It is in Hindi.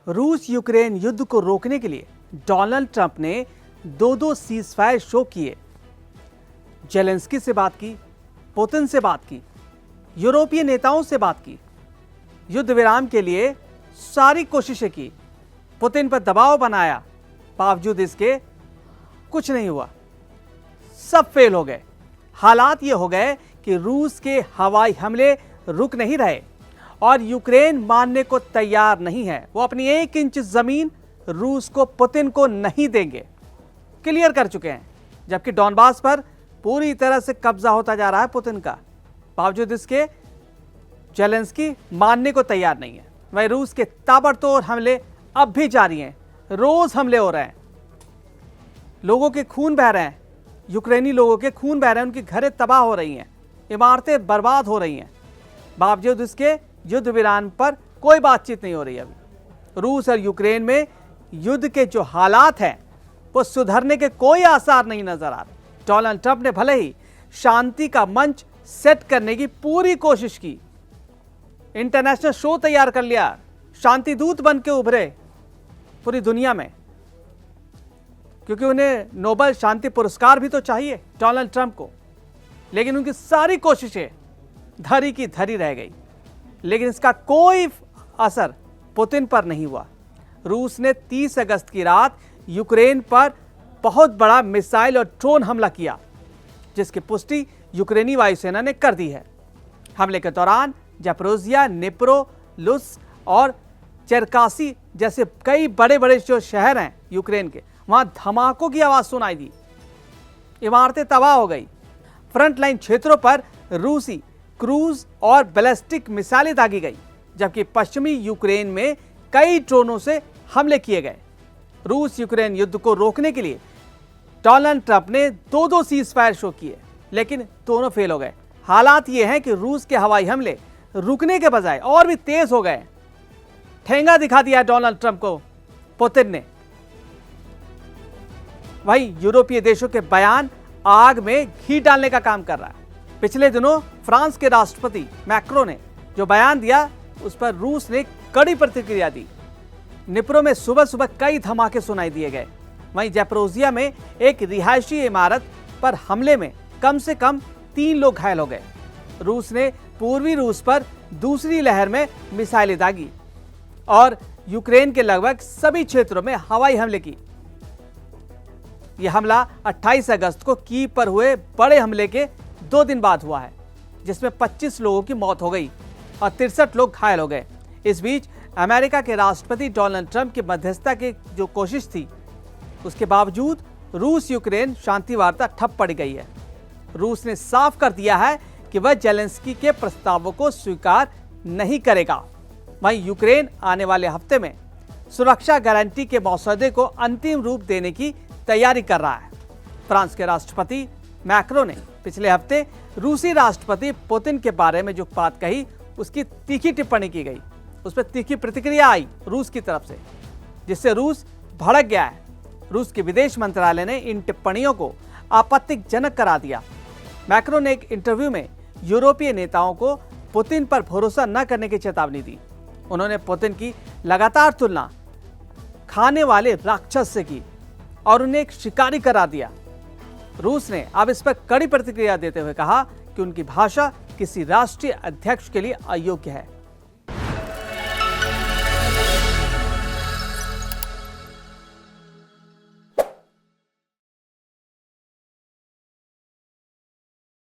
रूस यूक्रेन युद्ध को रोकने के लिए डोनाल्ड ट्रंप ने दो सीजफायर शो किए। जेलेंस्की से बात की, पुतिन से बात की, यूरोपीय नेताओं से बात की, युद्ध विराम के लिए सारी कोशिशें की, पुतिन पर दबाव बनाया, बावजूद इसके कुछ नहीं हुआ, सब फेल हो गए। हालात ये हो गए कि रूस के हवाई हमले रुक नहीं रहे और यूक्रेन मानने को तैयार नहीं है। वो अपनी 1 इंच जमीन रूस को, पुतिन को नहीं देंगे, क्लियर कर चुके हैं। जबकि डॉनबास पर पूरी तरह से कब्जा होता जा रहा है पुतिन का, बावजूद इसके जेलेंस्की मानने को तैयार नहीं है। वही रूस के ताबड़तोड़ हमले अब भी जारी हैं, रोज हमले हो रहे हैं, लोगों के खून बह रहे हैं, यूक्रेनी लोगों के खून बह रहे हैं, उनकी घरें तबाह हो रही हैं, इमारतें बर्बाद हो रही हैं। बावजूद इसके युद्ध विराम पर कोई बातचीत नहीं हो रही। अभी रूस और यूक्रेन में युद्ध के जो हालात हैं वो सुधरने के कोई आसार नहीं नजर आ रहे। डोनाल्ड ट्रंप ने भले ही शांति का मंच सेट करने की पूरी कोशिश की, इंटरनेशनल शो तैयार कर लिया, शांति दूत बन के उभरे पूरी दुनिया में, क्योंकि उन्हें नोबेल शांति पुरस्कार भी तो चाहिए डोनाल्ड ट्रंप को। लेकिन उनकी सारी कोशिशें धरी की धरी रह गई। लेकिन इसका कोई असर पुतिन पर नहीं हुआ। रूस ने 30 अगस्त की रात यूक्रेन पर बहुत बड़ा मिसाइल और ड्रोन हमला किया, जिसकी पुष्टि यूक्रेनी वायुसेना ने कर दी है। हमले के दौरान ज़ैपोरिज़िया, निप्रो, लुत्स्क और चेरकासी जैसे कई बड़े बड़े जो शहर हैं यूक्रेन के, वहां धमाकों की आवाज सुनाई दी, इमारतें तबाह हो गई। फ्रंट लाइन क्षेत्रों पर रूसी क्रूज और बैलिस्टिक मिसाइलें दागी गई, जबकि पश्चिमी यूक्रेन में कई ड्रोनों से हमले किए गए। रूस यूक्रेन युद्ध को रोकने के लिए डोनाल्ड ट्रंप ने दो सीजफायर शो किए, लेकिन दोनों फेल हो गए। हालात ये हैं कि रूस के हवाई हमले रुकने के बजाय और भी तेज हो गए। ठेंगा दिखा दिया डोनाल्ड ट्रंप को पुतिन ने। वहीं यूरोपीय देशों के बयान आग में घी डालने का काम कर रहा है। पिछले दिनों फ्रांस के राष्ट्रपति मैक्रो ने जो बयान दिया, उस पर रूस ने कड़ी प्रतिक्रिया दी। निप्रो में सुबह सुबह कई धमाके सुनाई दिए गए। वहीं ज़ैपोरिज़िया में एक रिहायशी इमारत पर हमले में कम से कम 3 लोग घायल हो गए। रूस ने पूर्वी रूस पर दूसरी लहर में मिसाइलें दागी और यूक्रेन के लगभग सभी क्षेत्रों में हवाई हमले की। यह हमला 28 अगस्त को कीव पर हुए बड़े हमले के 2 दिन बाद हुआ है, जिसमें 25 लोगों की मौत हो गई और 63 लोग घायल हो गए। इस बीच अमेरिका के राष्ट्रपति डोनाल्ड ट्रंप की मध्यस्थता की जो कोशिश थी, उसके बावजूद रूस यूक्रेन शांति वार्ता ठप पड़ गई है। रूस ने साफ कर दिया है कि वह जेलेंस्की के प्रस्तावों को स्वीकार नहीं करेगा। वहीं यूक्रेन आने वाले हफ्ते में सुरक्षा गारंटी के मसौदे को अंतिम रूप देने की तैयारी कर रहा है। फ्रांस के राष्ट्रपति मैक्रो ने पिछले हफ्ते रूसी राष्ट्रपति पुतिन के बारे में जो बात कही, उसकी तीखी टिप्पणी की गई, उस पर तीखी प्रतिक्रिया आई रूस की तरफ से, जिससे रूस भड़क गया है। रूस के विदेश मंत्रालय ने इन टिप्पणियों को आपत्तिजनक करार दिया। मैक्रो ने एक इंटरव्यू में यूरोपीय नेताओं को पुतिन पर भरोसा न करने की चेतावनी दी। उन्होंने पुतिन की लगातार तुलना खाने वाले राक्षस से की और उन्हें एक शिकारी करार दिया। रूस ने अब इस पर कड़ी प्रतिक्रिया देते हुए कहा कि उनकी भाषा किसी राष्ट्रीय अध्यक्ष के लिए अयोग्य है।